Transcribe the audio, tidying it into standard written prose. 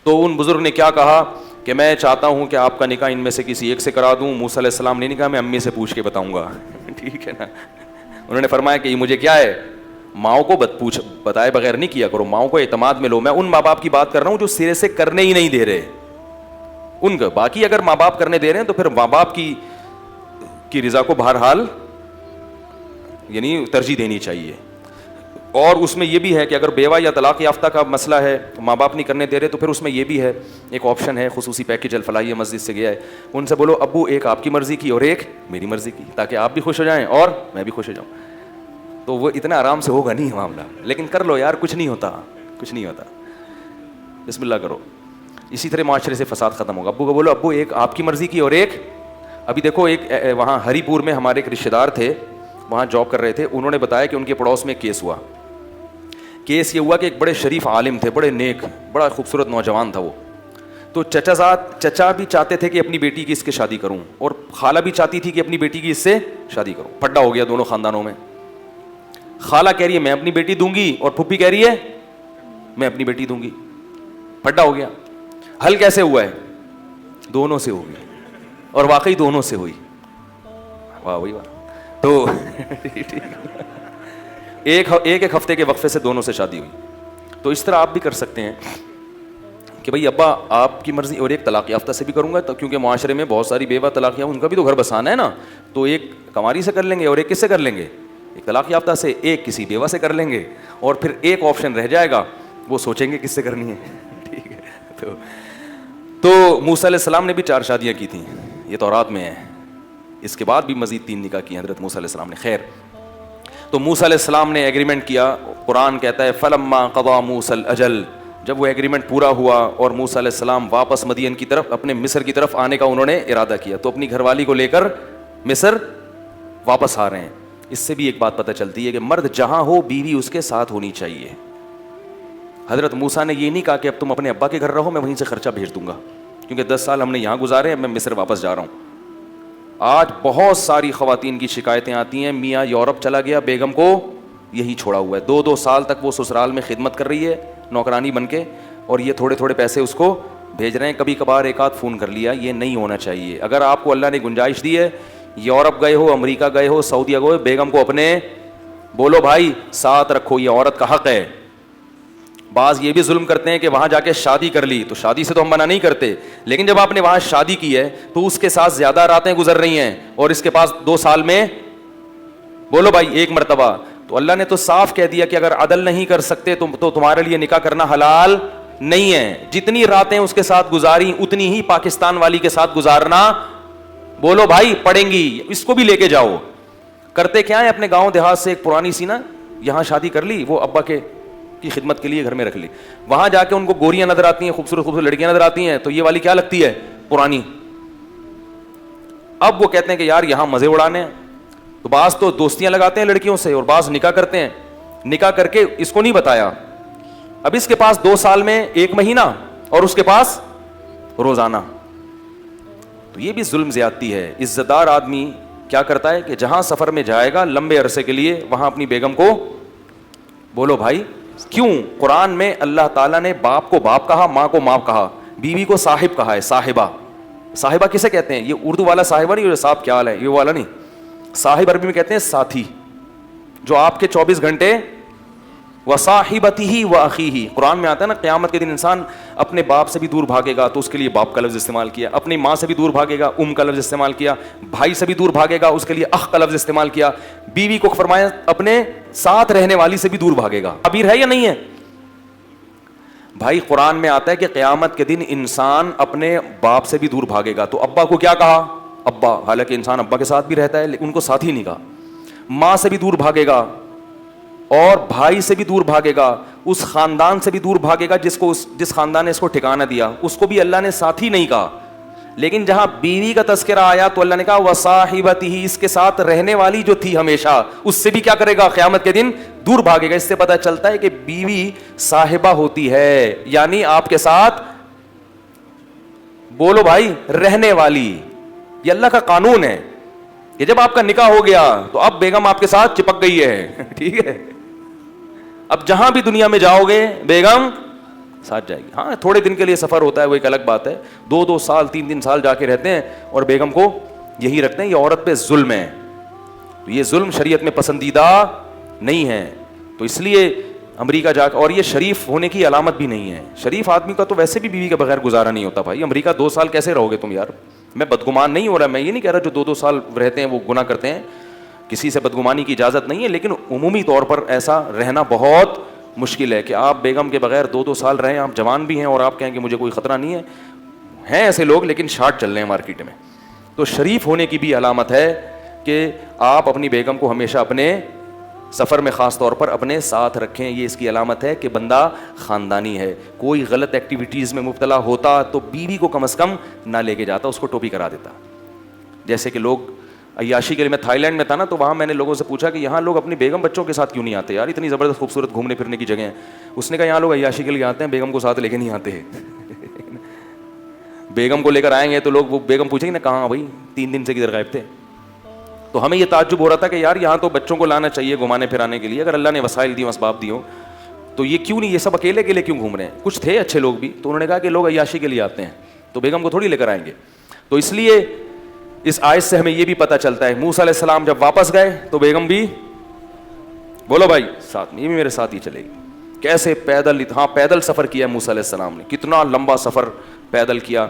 تو ان بزرگ نے کیا کہا کہ میں چاہتا ہوں کہ آپ کا نکاح ان میں سے کسی ایک سے کرا دوں. موسیٰ علیہ السلام نے نہیں کہا میں امی سے پوچھ کے بتاؤں گا. ٹھیک ہے نا. انہوں نے فرمایا کہ یہ مجھے کیا ہے, ماؤں کو بتائے بغیر نہیں کیا کرو, ماؤں کو اعتماد میں لو. میں ان ماں باپ کی بات کر رہا ہوں جو سرے سے کرنے ہی نہیں دے رہے ان کا. باقی اگر ماں باپ کرنے دے رہے ہیں تو پھر ماں باپ کی رضا کو بہرحال یعنی ترجیح دینی چاہیے. اور اس میں یہ بھی ہے کہ اگر بیوہ یا طلاق یافتہ کا مسئلہ ہے, ماں باپ نہیں کرنے دے رہے, تو پھر اس میں یہ بھی ہے, ایک آپشن ہے, خصوصی پیکیج الفلاحیہ مسجد سے گیا ہے, ان سے بولو ابو ایک آپ کی مرضی کی اور ایک میری مرضی کی, تاکہ آپ بھی خوش ہو جائیں اور میں بھی خوش ہو جاؤں. تو وہ اتنا آرام سے ہوگا نہیں معاملہ, لیکن کر لو یار, کچھ نہیں ہوتا, کچھ نہیں ہوتا, بسم اللہ کرو. اسی طرح معاشرے سے فساد ختم ہوگا. ابو کو بولو ابو ایک آپ کی مرضی کی اور ایک. ابھی دیکھو ایک وہاں ہری پور میں ہمارے ایک رشتے دار تھے, وہاں جاب کر رہے تھے, انہوں نے بتایا کہ ان کے پڑوس میں ایک کیس ہوا. کیس یہ ہوا کہ ایک بڑے شریف عالم تھے, بڑے نیک, بڑا خوبصورت نوجوان تھا وہ. تو چچا بھی چاہتے تھے کہ اپنی بیٹی کی اس کے شادی کروں, اور خالہ بھی چاہتی تھی کہ اپنی بیٹی کی اس سے شادی کروں. پھڈا ہو گیا دونوں خاندانوں میں. خالہ کہہ رہی ہے میں اپنی بیٹی دوں گی, اور پھپھی کہہ رہی ہے میں اپنی بیٹی دوں گی. پھڈا ہو گیا. حل کیسے ہوا ہے؟ دونوں سے ہوگی, اور واقعی دونوں سے ہوئی. واہ وہی واہ. تو ایک ہفتے کے وقفے سے دونوں سے شادی ہوئی. تو اس طرح آپ بھی کر سکتے ہیں کہ بھائی ابا آپ کی مرضی, اور ایک طلاق یافتہ سے بھی کروں گا, کیونکہ معاشرے میں بہت ساری بیوہ طلاق یافتہ, ان کا بھی تو گھر بسانا ہے نا. تو ایک کنواری سے کر لیں گے, اور ایک کس سے کر لیں گے, ایک طلاق یافتہ سے, ایک کسی بیوہ سے کر لیں گے, اور پھر ایک آپشن رہ جائے گا, وہ سوچیں گے کس سے کرنی ہے. ٹھیک ہے. تو موسیٰ علیہ السلام نے بھی 4 شادیاں کی تھیں, یہ تورات میں ہے. اس کے بعد بھی مزید 3 نکاح کیے حضرت موسیٰ علیہ السلام نے. خیر, تو موسیٰ علیہ السلام نے ایگریمنٹ کیا. قرآن کہتا ہے فلما قضا موسیٰ الاجل, جب وہ ایگریمنٹ پورا ہوا اور موسیٰ علیہ السلام واپس مدین کی طرف, اپنے مصر کی طرف آنے کا انہوں نے ارادہ کیا, تو اپنی گھر والی کو لے کر مصر واپس آ رہے ہیں. اس سے بھی ایک بات پتہ چلتی ہے کہ مرد جہاں ہو بیوی اس کے ساتھ ہونی چاہیے. حضرت موسیٰ نے یہ نہیں کہا کہ اب تم اپنے ابا کے گھر رہو, میں وہیں سے خرچہ بھیج دوں گا, کیونکہ 10 سال ہم نے یہاں گزارے ہیں, میں مصر واپس جا رہا ہوں. آج بہت ساری خواتین کی شکایتیں آتی ہیں, میاں یورپ چلا گیا, بیگم کو یہی چھوڑا ہوا ہے, 2 سال تک وہ سسرال میں خدمت کر رہی ہے نوکرانی بن کے, اور یہ تھوڑے تھوڑے پیسے اس کو بھیج رہے ہیں, کبھی کبھار ایک آدھ فون کر لیا. یہ نہیں ہونا چاہیے. اگر آپ کو اللہ نے گنجائش دی ہے, یورپ گئے ہو, امریکہ گئے ہو, سعودیہ گئے ہو, بیگم کو اپنے بولو بھائی ساتھ رکھو, یہ عورت کا حق ہے. بعض یہ بھی ظلم کرتے ہیں کہ وہاں جا کے شادی کر لی, تو شادی سے تو ہم منع نہیں کرتے, لیکن جب آپ نے وہاں شادی کی ہے تو اس کے ساتھ زیادہ راتیں گزر رہی ہیں, اور اس کے پاس 2 سال میں بولو بھائی 1 مرتبہ. تو اللہ نے تو صاف کہہ دیا کہ اگر عدل نہیں کر سکتے تو تمہارے لیے نکاح کرنا حلال نہیں ہے. جتنی راتیں اس کے ساتھ گزاری اتنی ہی پاکستان والی کے ساتھ گزارنا بولو بھائی پڑیں گی. اس کو بھی لے کے جاؤ. کرتے کیا ہے, اپنے گاؤں دیہات سے ایک پرانی سی نا یہاں شادی کر لی, وہ ابا کی خدمت کے لیے گھر میں رکھ لی. وہاں جا کے ان کو گوریاں نظر آتی ہیں, خوبصورت خوبصورت لڑکیاں نظر آتی ہیں, تو یہ والی کیا لگتی ہے, پرانی. اب وہ کہتے ہیں کہ یار یہاں مزے اڑانے ہیں, تو بعض تو دوستیاں لگاتے ہیں لڑکیوں سے, اور بعض نکاح کرتے ہیں. نکاح کر کے اس کو نہیں بتایا, اب اس کے پاس 2 سال میں 1 مہینہ, اور اس کے پاس روزانہ. تو یہ بھی ظلم زیادتی ہے. عزت دار آدمی کیا کرتا ہے کہ جہاں سفر میں جائے گا لمبے عرصے کے لیے, وہاں اپنی بیگم کو بولو بھائی. کیوں؟ قرآن میں اللہ تعالیٰ نے باپ کو باپ کہا, ماں کو ماں کہا, بیوی کو صاحب کہا ہے, صاحبہ. صاحبہ کسے کہتے ہیں؟ یہ اردو والا صاحبہ نہیں, صاحب کیا حال ہے یہ والا نہیں. صاحب عربی میں کہتے ہیں ساتھی, جو آپ کے 24 گھنٹے. وصاحبتہ واخیہ, قرآن میں آتا ہے نا قیامت کے دن انسان اپنے باپ سے بھی دور بھاگے گا, تو اس کے لیے باپ کا لفظ استعمال کیا. اپنی ماں سے بھی دور بھاگے گا, کا لفظ استعمال کیا. بھائی سے بھی دور بھاگے گا, اس کے لیے اخ کا لفظ استعمال کیا. بیوی کو فرمایا اپنے ساتھ رہنے والی سے بھی دور بھاگے گا. تعبیر ہے یا نہیں ہے بھائی؟ قرآن میں آتا ہے کہ قیامت کے دن انسان اپنے باپ سے بھی دور بھاگے گا. تو ابا کو کیا کہا؟ ابا, حالانکہ انسان ابا کے ساتھ بھی رہتا ہے, لیکن ان کو ساتھ ہی نہیں کہا. ماں سے بھی دور بھاگے گا, اور بھائی سے بھی دور بھاگے گا, اس خاندان سے بھی دور بھاگے گا جس خاندان نے اس کو ٹھکانہ دیا, اس کو بھی اللہ نے ساتھی نہیں کہا. لیکن جہاں بیوی کا تذکرہ آیا تو اللہ نے کہا وصاحبتہ, اس کے ساتھ رہنے والی جو تھی ہمیشہ, اس سے بھی کیا کرے گا؟ قیامت کے دن دور بھاگے گا. اس سے پتہ چلتا ہے کہ بیوی صاحبہ ہوتی ہے, یعنی آپ کے ساتھ بولو بھائی رہنے والی. یہ اللہ کا قانون ہے کہ جب آپ کا نکاح ہو گیا تو اب بیگم آپ کے ساتھ چپک گئی ہے. ٹھیک ہے, اب جہاں بھی دنیا میں جاؤ گے بیگم ساتھ جائے گی. ہاں تھوڑے دن کے لیے سفر ہوتا ہے وہ ایک الگ بات ہے, 2 سال 3 سال جا کے رہتے ہیں اور بیگم کو یہی رکھتے ہیں, یہ عورت پہ ظلم ہے. تو یہ ظلم شریعت میں پسندیدہ نہیں ہے. تو اس لیے امریکہ جا کے, اور یہ شریف ہونے کی علامت بھی نہیں ہے. شریف آدمی کا تو ویسے بھی بیوی کے بغیر گزارا نہیں ہوتا بھائی. امریکہ 2 سال کیسے رہو گے تم یار؟ میں بدگمان نہیں ہو رہا, میں یہ نہیں کہہ رہا جو 2 سال رہتے ہیں وہ گناہ کرتے ہیں, کسی سے بدگمانی کی اجازت نہیں ہے, لیکن عمومی طور پر ایسا رہنا بہت مشکل ہے کہ آپ بیگم کے بغیر 2 سال رہیں, آپ جوان بھی ہیں اور آپ کہیں کہ مجھے کوئی خطرہ نہیں ہے. ہیں ایسے لوگ لیکن شارٹ چل رہے ہیں مارکیٹ میں. تو شریف ہونے کی بھی علامت ہے کہ آپ اپنی بیگم کو ہمیشہ اپنے سفر میں خاص طور پر اپنے ساتھ رکھیں. یہ اس کی علامت ہے کہ بندہ خاندانی ہے. کوئی غلط ایکٹیویٹیز میں مبتلا ہوتا تو بیوی کو کم از کم نہ لے کے جاتا, اس کو ٹوپی کرا دیتا. جیسے کہ لوگ عیاشی کے لیے, میں تھائی لینڈ میں تھا نا, تو وہاں میں نے لوگوں سے پوچھا کہ یہاں لوگ اپنی بیگم بچوں کے ساتھ کیوں نہیں آتے یار, اتنی زبردست خوبصورت گھومنے پھرنے کی جگہ ہیں. اس نے کہا یہاں لوگ عیاشی کے لیے آتے ہیں, بیگم کو ساتھ لے کے نہیں آتے. بیگم کو لے کر آئیں گے تو لوگ, وہ بیگم پوچھیں گے نا کہاں بھائی 3 دن سے کدھر غائب تھے. تو ہمیں یہ تعجب ہو رہا تھا کہ یار یہاں تو بچوں کو لانا چاہیے گھمانے پھرانے کے لیے, اگر اللہ نے وسائل دی اسباب دی ہو تو یہ کیوں نہیں, یہ سب اکیلے اکیلے کیوں گھوم رہے ہیں. کچھ تھے اچھے لوگ بھی, تو انہوں نے کہا کہ لوگ عیاشی کے لیے آتے ہیں تو بیگم کو تھوڑی لے کر آئیں گے. تو اس لیے اس آیت سے ہمیں یہ بھی پتہ چلتا ہے, موسیٰ علیہ السلام جب واپس گئے تو بیگم بھی, بولو بھائی ساتھ میں, یہ بھی میرے ساتھ ہی چلے گی. کیسے پیدل, ہاں پیدل سفر کیا موسیٰ علیہ السلام نے, کتنا لمبا سفر پیدل کیا.